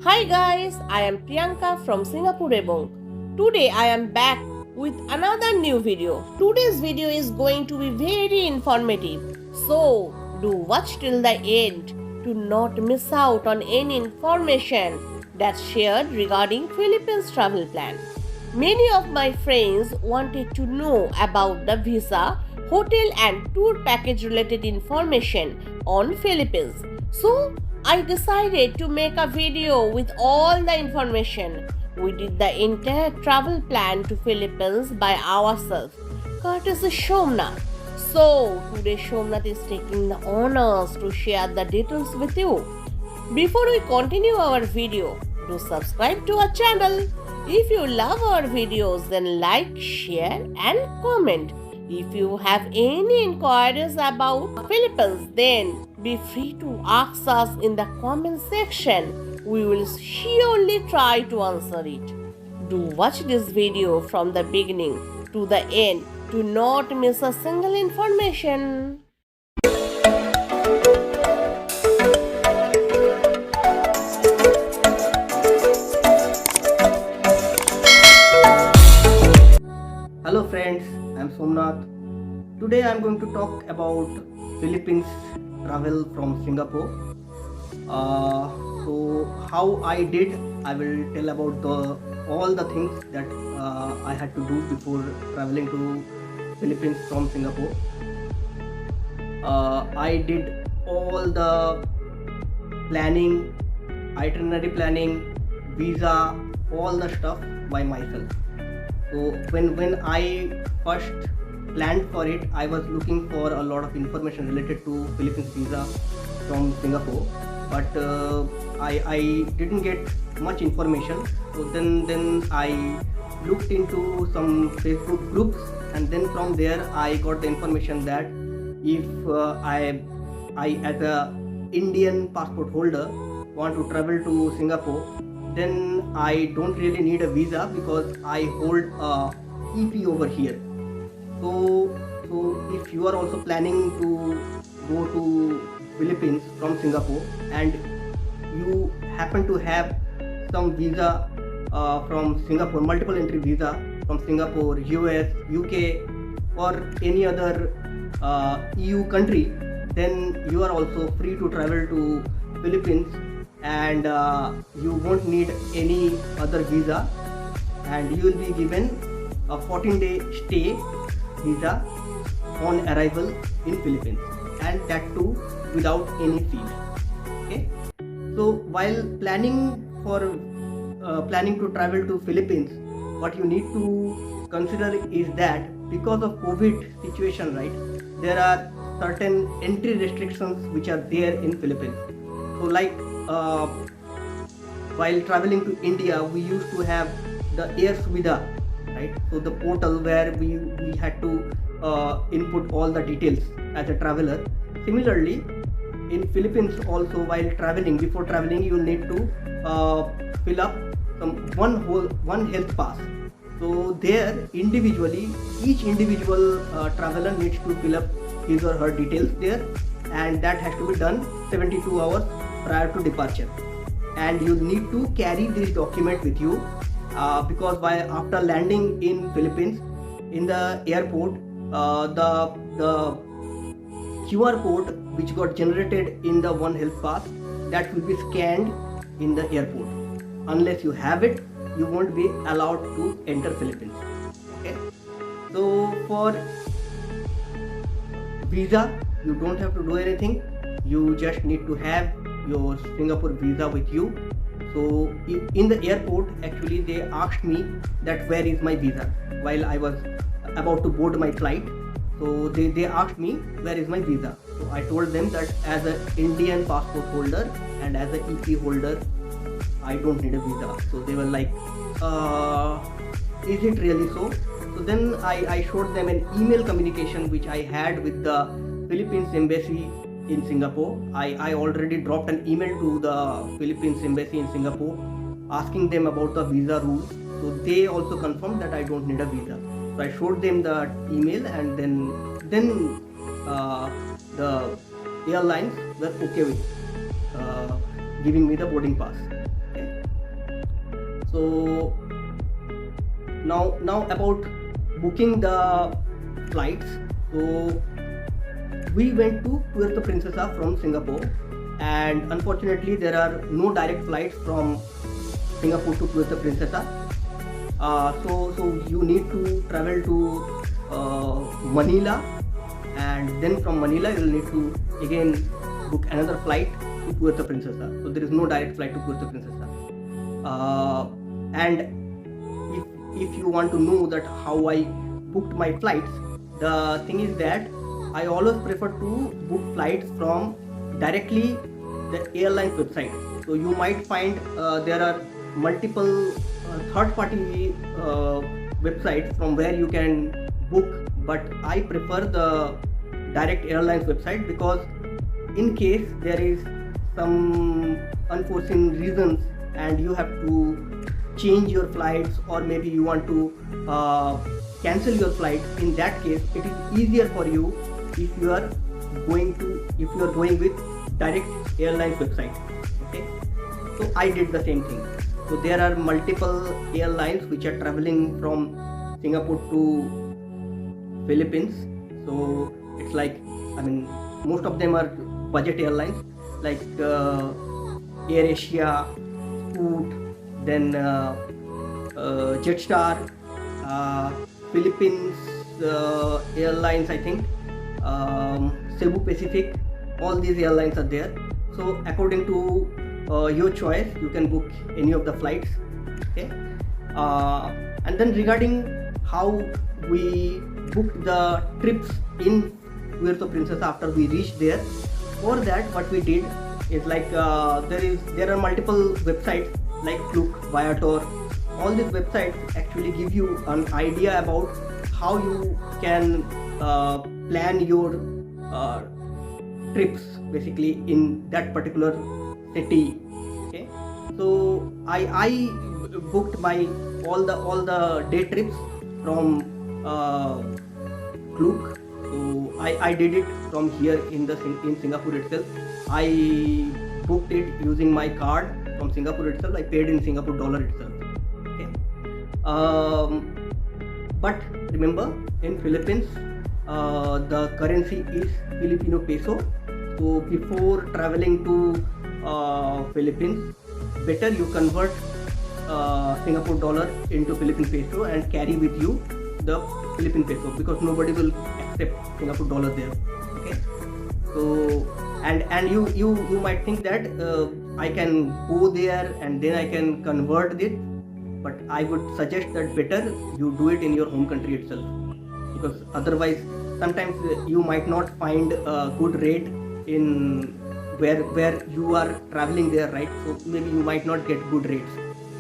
Hi guys, I am Priyanka from Singapore Ebong. Today I am back with another new video. Today's video is going to be very informative. So, do watch till the end to not miss out on any information that's shared regarding Philippines travel plan. Many of my friends wanted to know about the visa, hotel and tour package related information on Philippines. So, I decided to make a video with all the information. We did the entire travel plan to Philippines by ourselves, courtesy Shomnath. So, today Shomnath is taking the honors to share the details with you. Before we continue our video, do subscribe to our channel. If you love our videos, then like, share and comment. If you have any inquiries about Philippines, then be free to ask us in the comment section. We will surely try to answer it. Do watch this video from the beginning to the end to not miss a single information. Hello friends, I am Somnath. Today I am going to talk about Philippines travel from Singapore. So how I did, I will tell about all the things that I had to do before traveling to Philippines from Singapore. I did all the planning, itinerary planning, visa, all the stuff by myself. So when I first planned for it, I was looking for a lot of information related to Philippines visa from Singapore, but I didn't get much information. So then I looked into some Facebook groups, and then from there I got the information that if I as a Indian passport holder want to travel to Singapore, then I don't really need a visa because I hold a EP over here. So if you are also planning to go to Philippines from Singapore and you happen to have some visa from Singapore, multiple entry visa from Singapore, US, UK or any other EU country, then you are also free to travel to Philippines, and you won't need any other visa, and you will be given a 14-day stay visa on arrival in Philippines, and that too without any fees. Okay, so while planning to travel to Philippines, what you need to consider is that because of COVID situation, right, there are certain entry restrictions which are there in Philippines. So like while traveling to India, we used to have the Air Suvidha, right? So the portal where we had to input all the details as a traveler. Similarly, in Philippines also, while traveling, before traveling, you need to fill up one health pass. So there, individually, each individual traveler needs to fill up his or her details there, and that has to be done 72 hours prior to departure. And you need to carry this document with you because after landing in Philippines, in the airport, the QR code which got generated in the One Health Pass, that will be scanned in the airport. Unless you have it, you won't be allowed to enter Philippines. Okay, so for visa, you don't have to do anything. You just need to have your Singapore visa with you. So in the airport, actually they asked me that where is my visa while I was about to board my flight. So they asked me where is my visa. So I told them that as an Indian passport holder and as an EP holder, I don't need a visa. So they were like, is it really so? So then I showed them an email communication which I had with the Philippines Embassy in Singapore. I already dropped an email to the Philippines Embassy in Singapore asking them about the visa rules. So they also confirmed that I don't need a visa. So I showed them the email, and then the airlines were okay with giving me the boarding pass. Okay. So now about booking the flights. So we went to Puerto Princesa from Singapore, and unfortunately there are no direct flights from Singapore to Puerto Princesa. So you need to travel to Manila, and then from Manila you will need to again book another flight to Puerto Princesa. So there is no direct flight to Puerto Princesa. And if you want to know that how I booked my flights, the thing is that I always prefer to book flights from directly the airline's website. So you might find there are multiple third-party websites from where you can book, but I prefer the direct airlines website, because in case there is some unforeseen reasons and you have to change your flights, or maybe you want to cancel your flight, in that case it is easier for you if you are going with direct airlines website. Okay, so I did the same thing. So there are multiple airlines which are traveling from Singapore to Philippines. So it's like, I mean, most of them are budget airlines like Air Asia, Scoot, then Jetstar, Philippines Airlines, I think, Cebu Pacific. All these airlines are there. So according to your choice, you can book any of the flights. Okay, and then regarding how we booked the trips in Puerto Princesa after we reached there, for that what we did is like there are multiple websites like Klook, Viator. All these websites actually give you an idea about how you can plan your trips basically in that particular city. Okay, so I booked my all the day trips from Klook. So I did it from here in Singapore itself. I booked it using my card from Singapore itself. I paid in Singapore dollar itself. Okay, but remember, in Philippines the currency is Filipino peso. So before traveling to Philippines, better you convert Singapore dollar into Philippine peso and carry with you the Philippine peso, because nobody will accept Singapore dollar there. Okay, so and you might think that I can go there and then I can convert it, but I would suggest that better you do it in your home country itself, because otherwise sometimes you might not find a good rate in where you are traveling there, right? So maybe you might not get good rates.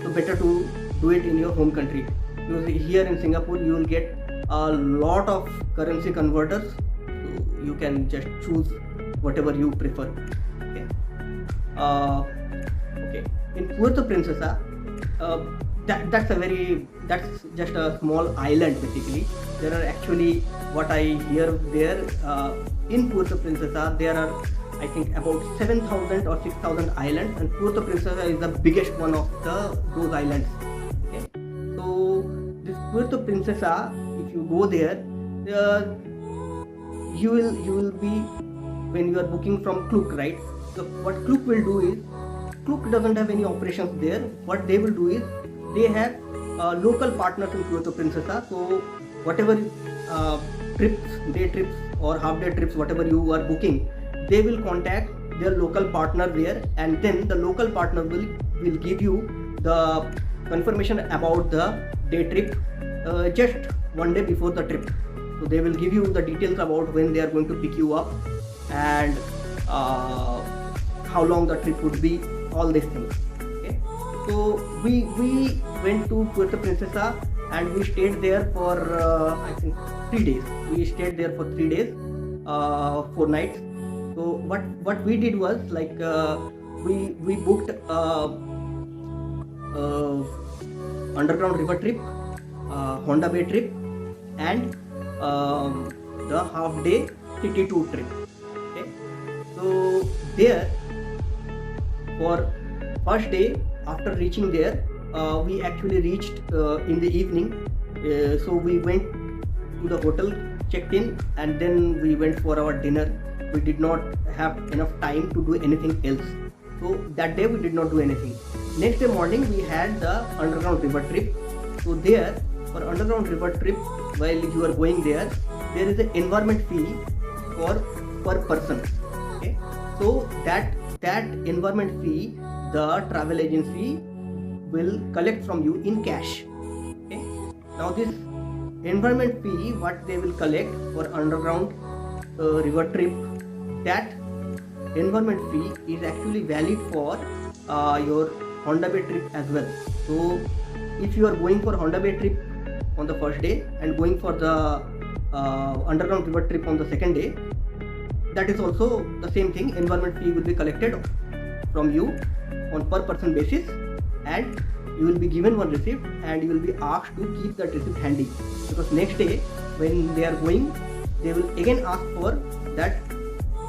So better to do it in your home country, because here in Singapore you will get a lot of currency converters, so you can just choose whatever you prefer. Okay, okay. In Puerto Princesa, that's just a small island basically. There are actually, what I hear there, in Puerto Princesa there are, I think, about 7,000 or 6,000 islands, and Puerto Princesa is the biggest one of those islands. Okay, so this Puerto Princesa, if you go there, you will be, when you are booking from Klook, right? So what Klook will do is, Klook doesn't have any operations there. What they will do is, they have local partners in Puerto Princesa. So whatever trips, day trips or half day trips, whatever you are booking, they will contact their local partner there, and then the local partner will give you the confirmation about the day trip just one day before the trip. So they will give you the details about when they are going to pick you up and how long the trip would be, all these things. Okay, so we went to Puerto Princesa and we stayed there for I think 3 days. We stayed there for 3 days, 4 nights. So what we did was, like, we booked underground river trip, Honda Bay trip, and the half day city tour trip. Okay, so there, for first day after reaching there, we actually reached in the evening. So we went to the hotel, checked in, and then we went for our dinner. We did not have enough time to do anything else. So that day we did not do anything. Next day morning we had the underground river trip. So there, for underground river trip, while you are going there is an environment fee for per person. Okay, so that environment fee the travel agency will collect from you in cash. Okay, now this environment fee what they will collect for underground river trip, that environment fee is actually valid for your Honda Bay trip as well. So if you are going for Honda Bay trip on the first day and going for the underground river trip on the second day, that is also the same thing. Environment fee will be collected from you on per person basis, and you will be given one receipt and you will be asked to keep that receipt handy, because next day when they are going they will again ask for that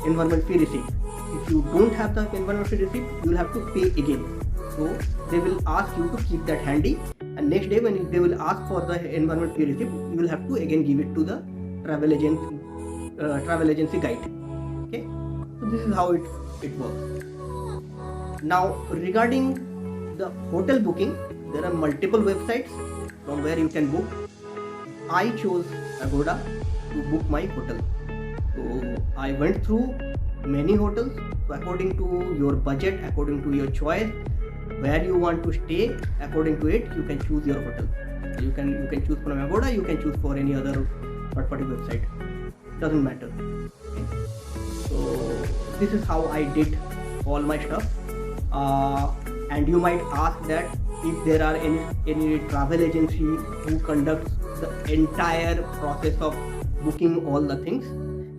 environment fee receipt. If you don't have the environment fee receipt, you will have to pay again. So they will ask you to keep that handy, and next day when they will ask for the environment fee receipt, you will have to again give it to the travel agency guide. Okay, so this is how it works. Now regarding the hotel booking, there are multiple websites from where you can book. I chose Agoda to book my hotel. So I went through many hotels. So according to your budget, according to your choice, where you want to stay, according to it you can choose your hotel. You can choose from Agoda, you can choose for any other third party website, doesn't matter. Okay, so this is how I did all my stuff. And you might ask that if there are any travel agency who conducts the entire process of booking all the things.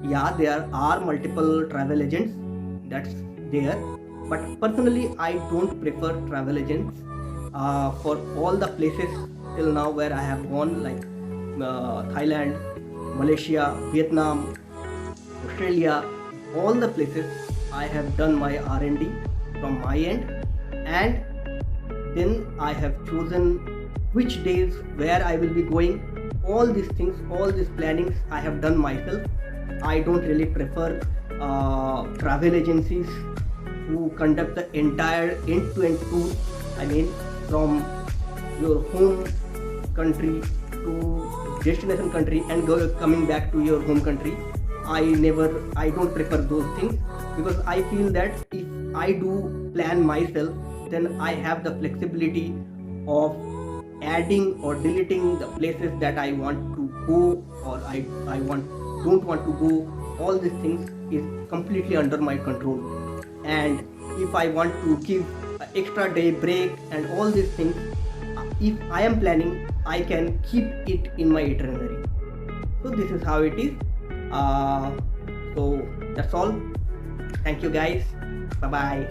Yeah, there are multiple travel agents that's there, but personally I don't prefer travel agents for all the places till now where I have gone, like Thailand, Malaysia, Vietnam, Australia. All the places I have done my R&D from my end, and then I have chosen which days where I will be going. All these things, all these plannings I have done myself. I don't really prefer travel agencies who conduct the entire end-to-end tour. I mean, from your home country to destination country and coming back to your home country. I don't prefer those things, because I feel that if I do plan myself, then I have the flexibility of adding or deleting the places that I want to go, or I don't want to go. All these things is completely under my control, and if I want to give an extra day break and all these things, if I am planning, I can keep it in my itinerary. So this is how it is. So that's all. Thank you guys. Bye bye.